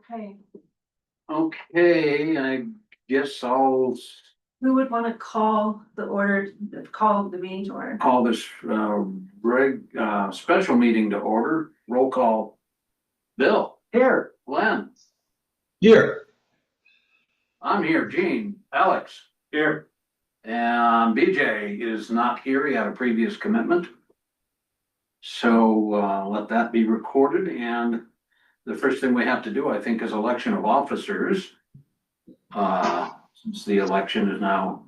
Okay, Okay, I guess I'll who would want to call the meeting to order? call this special meeting to order. Roll call. Bill. Here. Glenn. Here. I'm here. Gene. Alex. Here. And BJ is not here. He had a previous commitment. So let that be recorded. And the first thing we have to do, I think, is election of officers. Since the election is now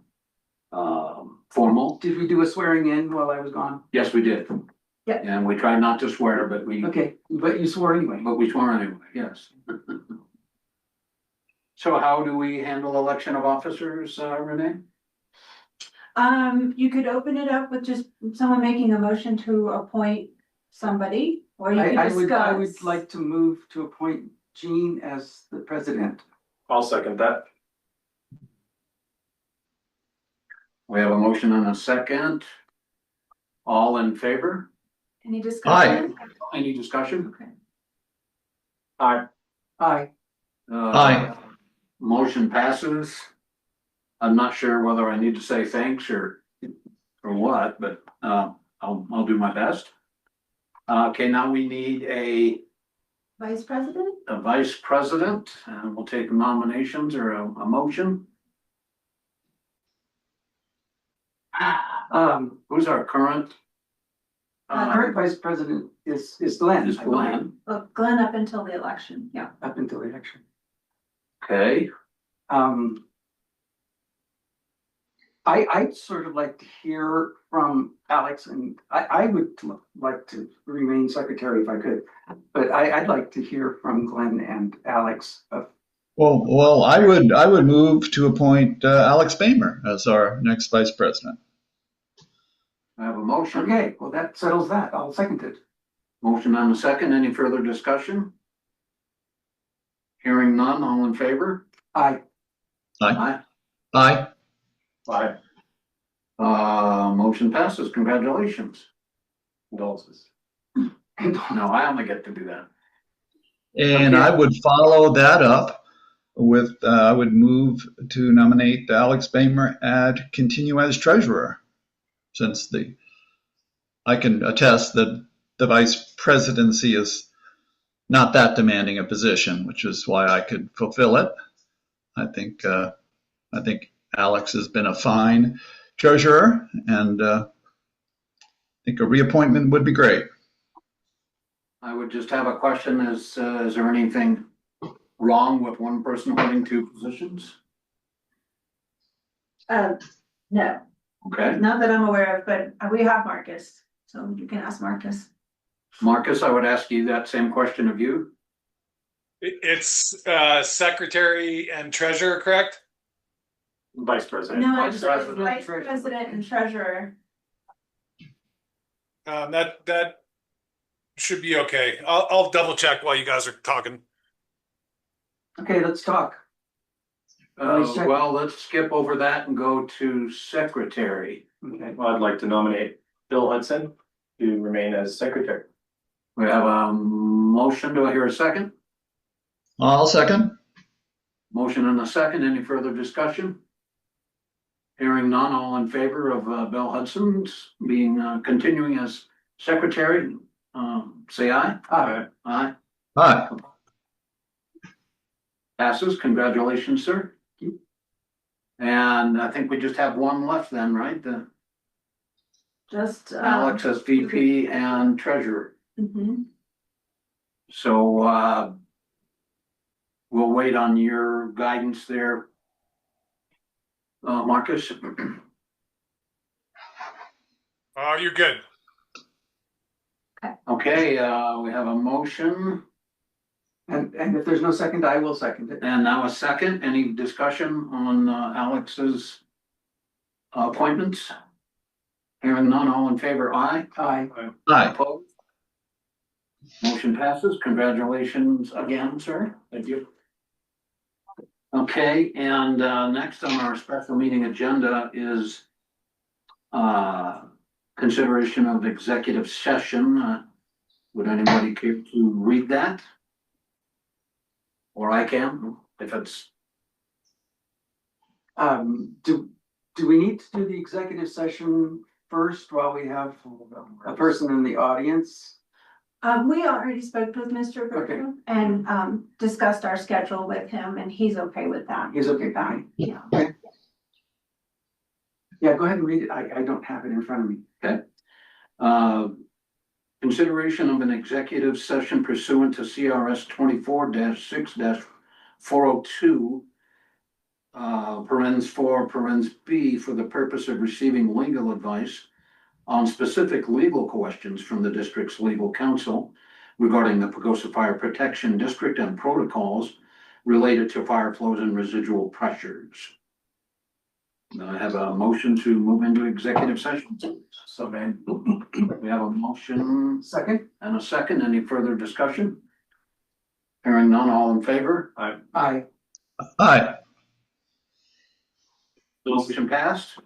formal. Did we do a swearing in while I was gone? Yes, we did. Yeah. And we tried not to swear, but we swore anyway. swore anyway, yes. So how do we handle election of officers, Renee? You could open it up with just someone making a motion to appoint somebody, or you I could would discuss. like to move to appoint Jean as the president. I'll second that. We have a motion and a second. All in favor? Any discussion? Any discussion? Okay. Aye. Aye. Aye. Motion passes. I'm not sure whether I need to say thanks or what, but I'll do my best. Okay, now we need a Vice President? vice president, and we'll take nominations or a motion. Who's our current? Current vice president is Glenn. Is Glenn. Well, Glenn up until the election, yeah. Up until the election. Okay, I'd sort of like to hear from Alex, and I would like to remain secretary if I could. But I'd like to hear from Glenn and Alex. Well, I would move to appoint Alex Bamer as our next vice president. I have a motion. Okay, well, that settles that. I'll second it. Motion and a second. Any further discussion? Hearing none, all in favor? Aye. Aye. Aye. Aye. Aye. Motion passes. Congratulations. Condolences. No, I only get to do that. And Okay. I would follow that up with, I would move to nominate Alex Bamer and continue as treasurer. Since I can attest that the vice presidency is not that demanding a position, which is why I could fulfill it. I think Alex has been a fine treasurer, and I think a reappointment would be great. I would just have a question. Is there anything wrong with one person holding two positions? No, Okay. not that I'm aware of, but we have Marcus, so you can ask Marcus. Marcus, I would ask you that same question of you. It's secretary and treasurer, correct? Vice president. No, Vice it's President, Vice Treasurer. President and Treasurer. That should be okay. I'll double check while you guys are talking. Okay, let's talk. Well, let's skip over that and go to secretary. Okay. Well, I'd like to nominate Bill Hudson to remain as secretary. We have a motion. Do I hear a second? I'll second. Motion and a second. Any further discussion? Hearing none, all in favor of Bill Hudson's being continuing as secretary, say aye. Aye. Aye. Aye. Passes. Congratulations, sir. And I think we just have one left then, right? The Just. Alex as VP and treasurer. Mhm. So we'll wait on your guidance there. Marcus? Oh, you're good. Okay, we have a motion And if there's no second, I will second it. and now a second. Any discussion on Alex's appointments? Hearing none, all in favor, aye. Aye. Aye. Opposed? Motion passes. Congratulations again, sir. Thank you. Okay, and next on our special meeting agenda is consideration of executive session. Would anybody care to read that? Or I can, if it's, Do we need to do the executive session first while we have a person in the audience? We already spoke with Mr. Bertram and, discussed our schedule with him and he's okay with that. He's okay, fine. Yeah. Yeah, go ahead and read it. I don't have it in front of me. consideration of an executive session pursuant to CRS 24-6-402. Parens 4, parens B, for the purpose of receiving legal advice on specific legal questions from the district's legal counsel regarding the Pagosa Fire Protection District and protocols related to fire flows and residual pressures. I have a motion to move into executive session. So, man. We have a motion Second? and a second. Any further discussion? Hearing none, all in favor? Aye. Aye. Motion passed.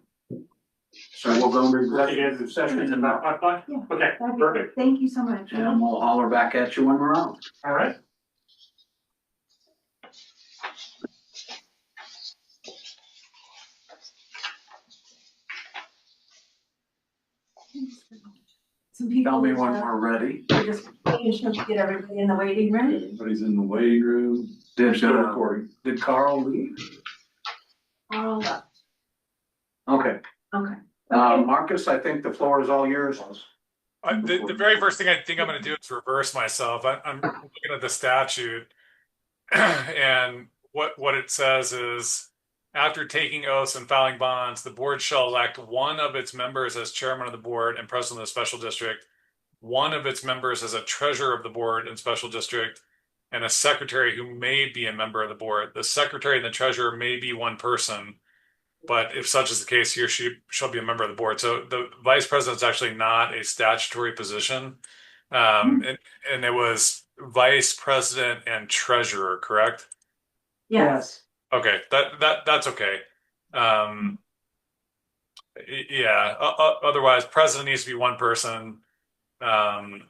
So we'll go into executive session Is it and about 5 o'clock? Yeah. Okay, That'd be perfect. great. Thank you so much. we'll holler back at you when we're out. All right. Some people. Tell me when we're ready. We're just making sure to get everybody in the waiting room. Everybody's in the waiting room. Did Carl leave? All left. Okay, Okay. Marcus, I think the floor is all yours. The very first thing I think I'm going to do is reverse myself. I'm looking at the statute, and what it says is, after taking oaths and filing bonds, the board shall elect one of its members as chairman of the board and president of the special district, one of its members as a treasurer of the board and special district, and a secretary who may be a member of the board. The secretary and the treasurer may be one person, but if such is the case, he or she shall be a member of the board. So the vice president is actually not a statutory position. And it was vice president and treasurer, correct? Yes. Okay, that's okay. Yeah, otherwise president needs to be one person, and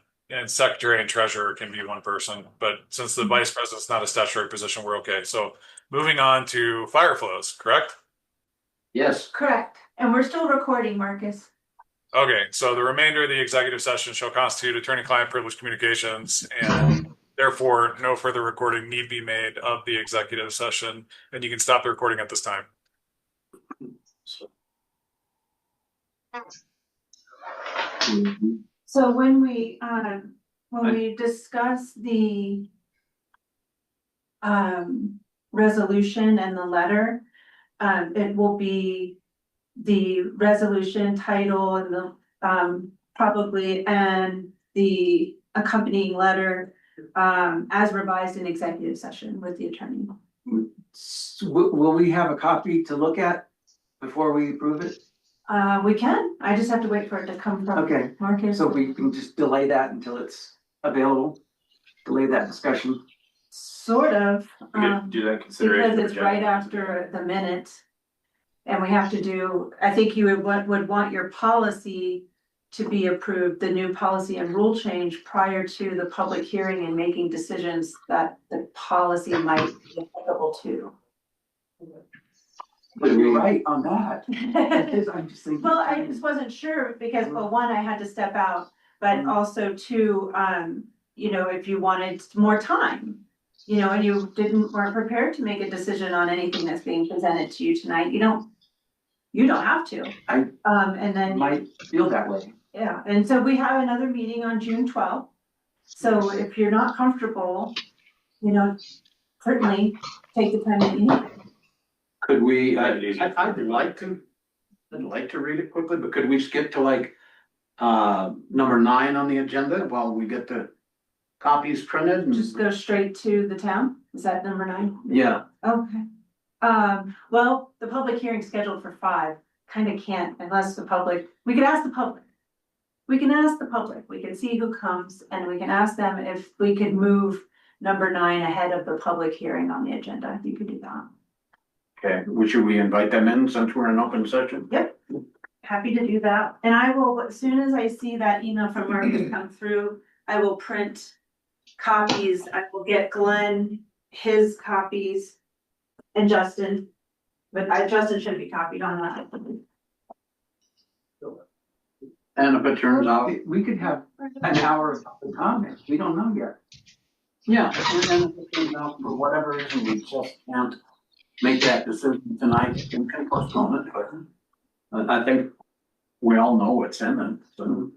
secretary and treasurer can be one person. But since the vice president's not a statutory position, we're okay. So moving on to fire flows, correct? Yes. Correct. And we're still recording, Marcus. Okay, so the remainder of the executive session shall constitute attorney-client privilege communications, and therefore no further recording need be made of the executive session, and you can stop the recording at this time. So when we discuss the resolution and the letter, it will be the resolution title and the probably and the accompanying letter as revised in executive session with the attorney. Will we have a copy to look at before we approve it? We can. I just have to wait for it to come from Okay, Marcus. so we can just delay that until it's available, delay that discussion. Sort of. We could do that consideration. Because it's right after the minute. And we have to do, I think you would want your policy to be approved, the new policy and rule change prior to the public hearing and making decisions that the policy might be applicable to. But you're right on that. I'm just thinking. Well, I just wasn't sure because, well, one, I had to step out, but also two, you know, if you wanted more time. You know, and you weren't prepared to make a decision on anything that's being presented to you tonight, you don't have to. And then. Might feel that way. Yeah, and so we have another meeting on June 12th. So if you're not comfortable, you know, certainly take the time that you need. Could we, I'd like to read it quickly, but could we skip to like, number 9 on the agenda while we get the copies printed? And Just go straight to the town. Is that number 9? yeah, Okay. Well, the public hearing scheduled for 5 kind of can't unless the public, we could ask the public. We can ask the public, we can see who comes and we can ask them if we could move number 9 ahead of the public hearing on the agenda. You could do that. okay. Should we invite them in since we're in open session? Yep. Happy to do that. And I will, as soon as I see that email from Marcus come through, I will print copies. I will get Glenn his copies and Justin, but Justin should be copied on that. And if it turns out, We could have an hour of comments. We don't know yet. yeah, and then if it turns out for whatever reason, we just can't make that decision tonight, we can postpone it, but I think we all know what's in it, so.